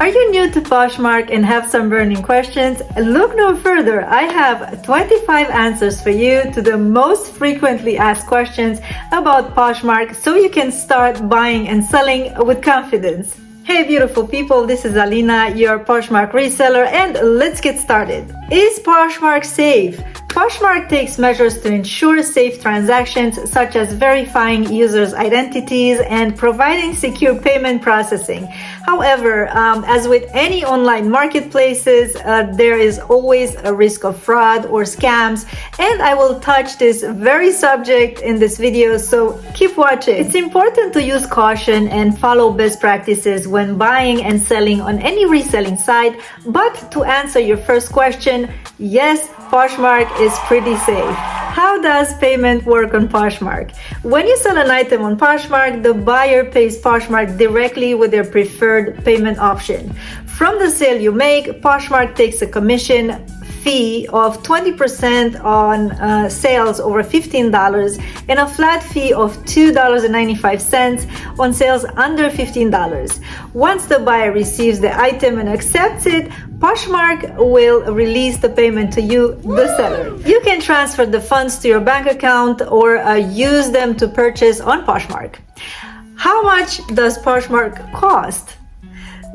Are you new to Poshmark and have some burning questions? Look no further. I have 25 answers for you to the most frequently asked questions about Poshmark so you can start buying and selling with confidence. Hey beautiful people, this is Alina, your Poshmark reseller, and let's get started. Is Poshmark safe? Poshmark takes measures to ensure safe transactions such as verifying users' identities and providing secure payment processing. However, as with any online marketplaces, there is always a risk of fraud or scams, and I will touch this very subject in this video, so keep watching. It's important to use caution and follow best practices when buying and selling on any reselling site, but to answer your first question, yes, Poshmark is pretty safe. How does payment work on Poshmark? When you sell an item on Poshmark, the buyer pays Poshmark directly with their preferred payment option. From the sale you make, Poshmark takes a commission fee of 20% on sales over $15 and a flat fee of $2.95 on sales under $15. Once the buyer receives the item and accepts it, Poshmark will release the payment to you, the seller. You can transfer the funds to your bank account or use them to purchase on Poshmark. How much does Poshmark cost?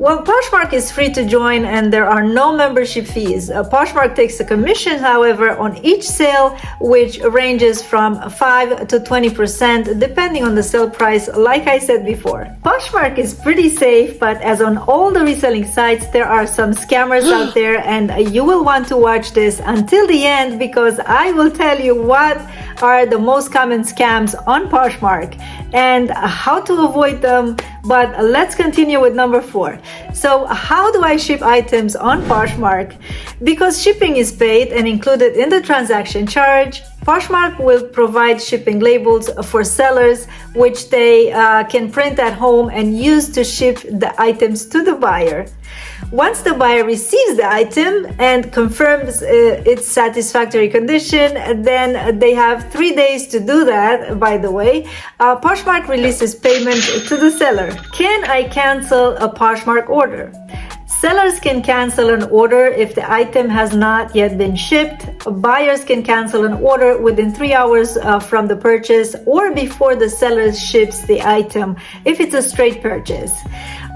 Well, Poshmark is free to join and there are no membership fees. Poshmark takes a commission, however, on each sale, which ranges from 5 to 20% depending on the sale price, like I said before. Poshmark is pretty safe, but as on all the reselling sites, there are some scammers out there, and you will want to watch this until the end because I will tell you what are the most common scams on Poshmark and how to avoid them. But let's continue with number 4. So how do I ship items on Poshmark? Because shipping is paid and included in the transaction charge, Poshmark will provide shipping labels for sellers, which they can print at home and use to ship the items to the buyer. Once the buyer receives the item and confirms its satisfactory condition, then they have 3 days to do that, by the way. Poshmark releases payment to the seller. Can I cancel a Poshmark order? Sellers can cancel an order if the item has not yet been shipped. Buyers can cancel an order within 3 hours from the purchase or before the seller ships the item if it's a straight purchase.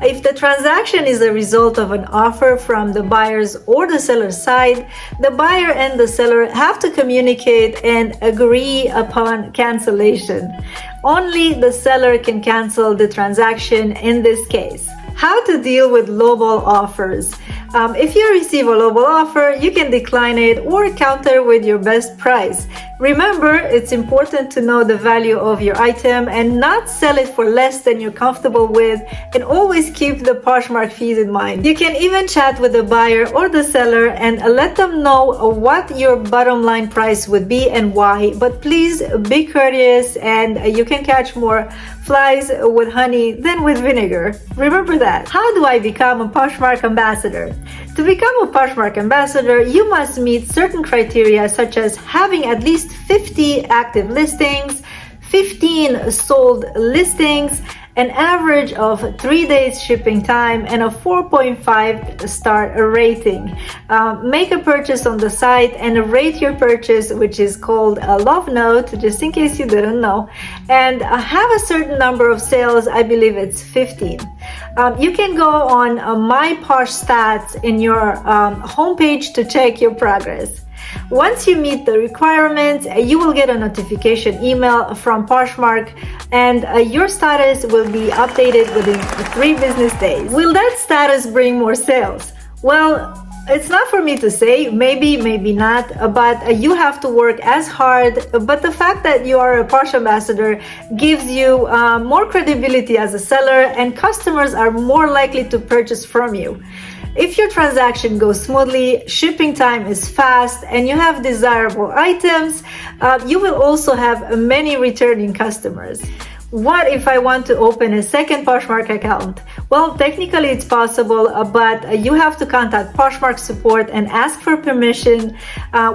If the transaction is a result of an offer from the buyer's or the seller's side, the buyer and the seller have to communicate and agree upon cancellation. Only the seller can cancel the transaction in this case. How to deal with lowball offers. If you receive a lowball offer, you can decline it or counter with your best price. Remember, it's important to know the value of your item and not sell it for less than you're comfortable with, and always keep the Poshmark fees in mind. You can even chat with the buyer or the seller and let them know what your bottom line price would be and why, but please be courteous and you can catch more flies with honey than with vinegar. Remember that. How do I become a Poshmark ambassador? To become a Poshmark ambassador, you must meet certain criteria such as having at least 50 active listings, 15 sold listings, an average of 3 days shipping time, and a 4.5 star rating. Make a purchase on the site and rate your purchase, which is called a love note, just in case you didn't know, and have a certain number of sales. I believe it's 15. You can go on My Posh Stats in your homepage to check your progress. Once you meet the requirements, you will get a notification email from Poshmark and your status will be updated within 3 business days. Will that status bring more sales? Well, it's not for me to say, maybe not, but you have to work as hard. But the fact that you are a Posh ambassador gives you more credibility as a seller, and customers are more likely to purchase from you. If your transaction goes smoothly, shipping time is fast, and you have desirable items, you will also have many returning customers. What if I want to open a second Poshmark account? Well, technically it's possible, but you have to contact Poshmark Support and ask for permission,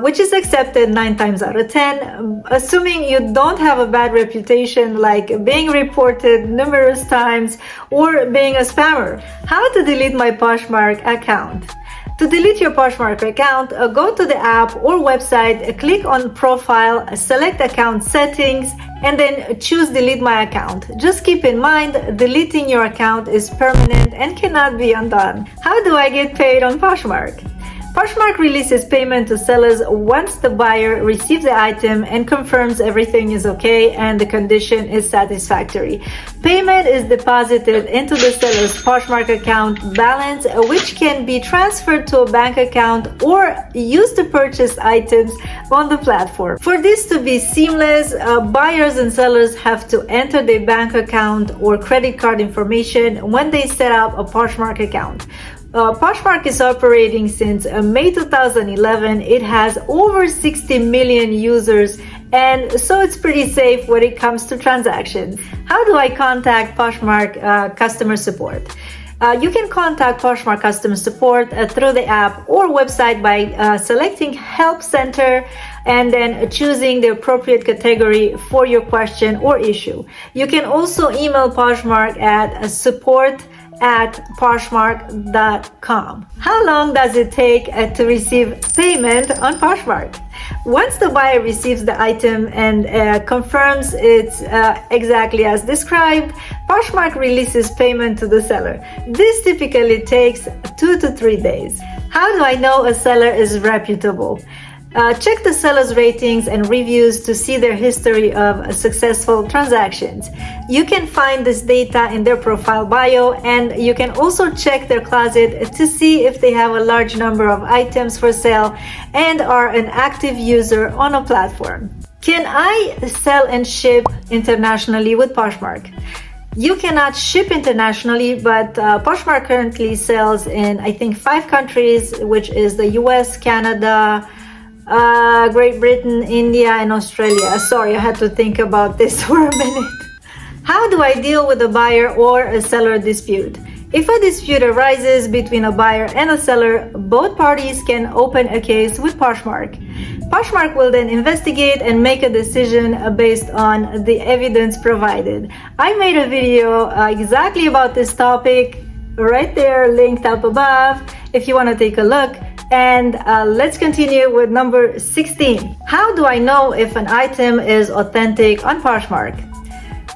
which is accepted 9 times out of 10, assuming you don't have a bad reputation like being reported numerous times or being a spammer. How to delete my Poshmark account? To delete your Poshmark account, go to the app or website, click on Profile, select Account Settings, and then choose Delete My Account. Just keep in mind, deleting your account is permanent and cannot be undone. How do I get paid on Poshmark? Poshmark releases payment to sellers once the buyer receives the item and confirms everything is okay and the condition is satisfactory. Payment is deposited into the seller's Poshmark account balance, which can be transferred to a bank account or used to purchase items on the platform. For this to be seamless, buyers and sellers have to enter their bank account or credit card information when they set up a Poshmark account. Poshmark is operating since May 2011. It has over 60 million users, and so it's pretty safe when it comes to transactions. How do I contact Poshmark Customer Support? You can contact Poshmark Customer Support through the app or website by selecting Help Center and then choosing the appropriate category for your question or issue. You can also email Poshmark at support@poshmark.com. How long does it take to receive payment on Poshmark? Once the buyer receives the item and confirms it's exactly as described, Poshmark releases payment to the seller. This typically takes 2 to 3 days. How do I know a seller is reputable? Check the seller's ratings and reviews to see their history of successful transactions. You can find this data in their profile bio, and you can also check their closet to see if they have a large number of items for sale and are an active user on a platform. Can I sell and ship internationally with Poshmark? You cannot ship internationally, but Poshmark currently sells in, I think, 5 countries, which is the US, Canada, Great Britain, India, and Australia. Sorry, I had to think about this for a minute. How do I deal with a buyer or a seller dispute? If a dispute arises between a buyer and a seller, both parties can open a case with Poshmark. Poshmark will then investigate and make a decision based on the evidence provided. I made a video exactly about this topic right there, linked up above, if you want to take a look. And let's continue with number 16. How do I know if an item is authentic on Poshmark?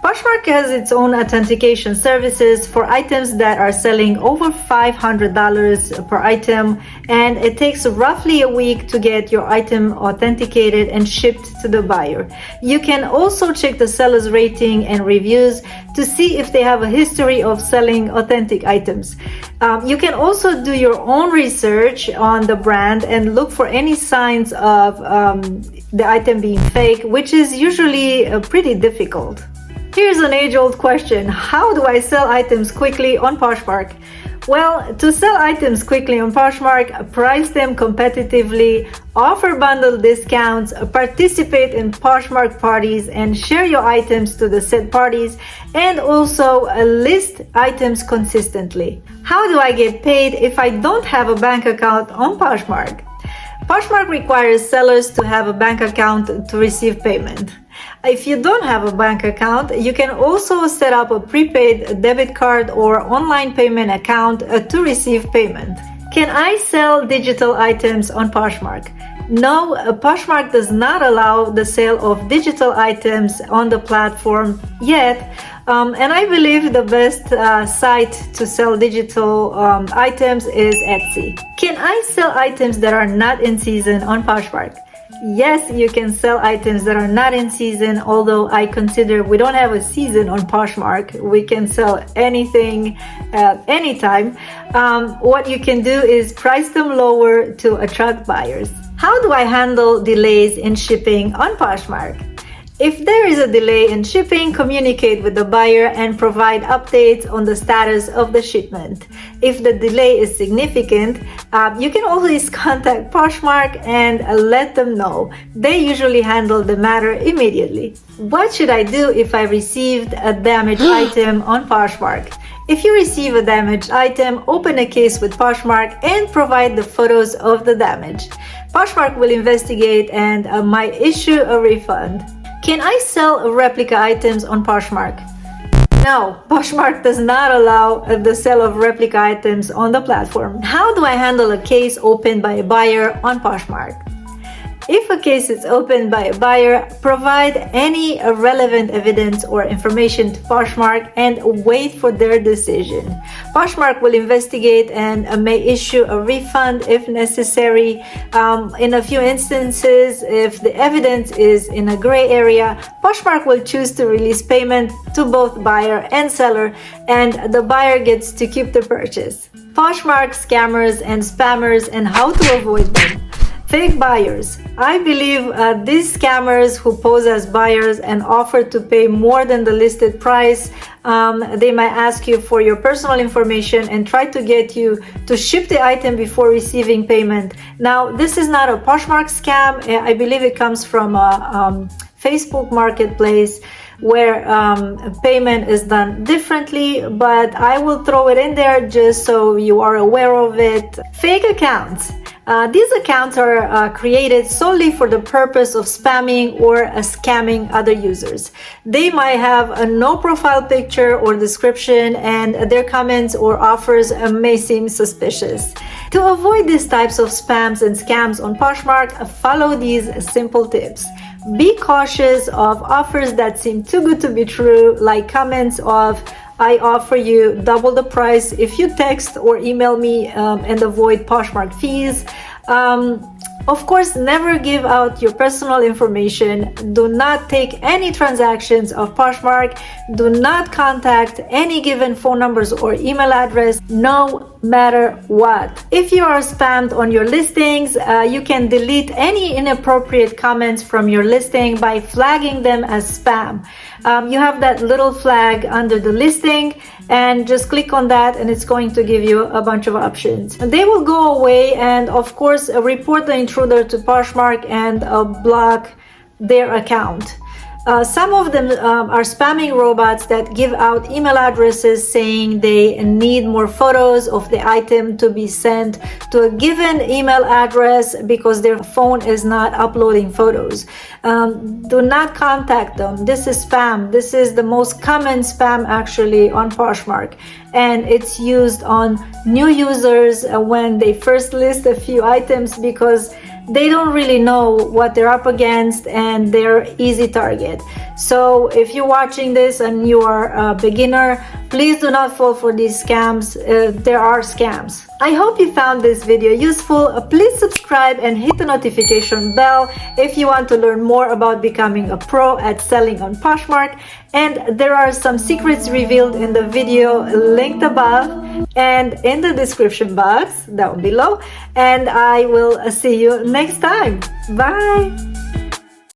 Poshmark has its own authentication services for items that are selling over $500 per item, and it takes roughly a week to get your item authenticated and shipped to the buyer. You can also check the seller's rating and reviews to see if they have a history of selling authentic items. You can also do your own research on the brand and look for any signs of the item being fake, which is usually pretty difficult. Here's an age-old question. How do I sell items quickly on Poshmark? Well, to sell items quickly on Poshmark, price them competitively, offer bundle discounts, participate in Poshmark parties, and share your items to the said parties, and also list items consistently. How do I get paid if I don't have a bank account on Poshmark? Poshmark requires sellers to have a bank account to receive payment. If you don't have a bank account, you can also set up a prepaid debit card or online payment account to receive payment. Can I sell digital items on Poshmark? No, Poshmark does not allow the sale of digital items on the platform yet, and I believe the best site to sell digital items is Etsy. Can I sell items that are not in season on Poshmark? Yes, you can sell items that are not in season, although I consider we don't have a season on Poshmark. We can sell anything at any time. What you can do is price them lower to attract buyers. How do I handle delays in shipping on Poshmark? If there is a delay in shipping, communicate with the buyer and provide updates on the status of the shipment. If the delay is significant, you can always contact Poshmark and let them know. They usually handle the matter immediately. What should I do if I received a damaged item on Poshmark? If you receive a damaged item, open a case with Poshmark and provide the photos of the damage. Poshmark will investigate and might issue a refund. Can I sell replica items on Poshmark? No, Poshmark does not allow the sale of replica items on the platform. How do I handle a case opened by a buyer on Poshmark? If a case is opened by a buyer, provide any relevant evidence or information to Poshmark and wait for their decision. Poshmark will investigate and may issue a refund if necessary. In a few instances, if the evidence is in a gray area, Poshmark will choose to release payment to both buyer and seller, and the buyer gets to keep the purchase. Poshmark scammers and spammers and how to avoid them. Fake buyers. I believe these scammers who pose as buyers and offer to pay more than the listed price, they might ask you for your personal information and try to get you to ship the item before receiving payment. Now, this is not a Poshmark scam. I believe it comes from a Facebook marketplace where payment is done differently, but I will throw it in there just so you are aware of it. Fake accounts. These accounts are created solely for the purpose of spamming or scamming other users. They might have no profile picture or description, and their comments or offers may seem suspicious. To avoid these types of spams and scams on Poshmark, follow these simple tips. Be cautious of offers that seem too good to be true, like comments of "I offer you double the price if you text or email me," and avoid Poshmark fees. Of course, never give out your personal information. Do not take any transactions of Poshmark. Do not contact any given phone numbers or email address, no matter what. If you are spammed on your listings, you can delete any inappropriate comments from your listing by flagging them as spam. You have that little flag under the listing, and just click on that and it's going to give you a bunch of options. They will go away, and of course report the intruder to Poshmark and block their account. Some of them are spamming robots that give out email addresses saying they need more photos of the item to be sent to a given email address because their phone is not uploading photos. Do not contact them. This is spam. This is the most common spam actually on Poshmark, and it's used on new users when they first list a few items because they don't really know what they're up against and they're easy target. So if you're watching this and you are a beginner, please do not fall for these scams. There are scams. I hope you found this video useful. Please subscribe and hit the notification bell if you want to learn more about becoming a pro at selling on Poshmark. And there are some secrets revealed in the video linked above and in the description box down below. And I will see you next time. Bye!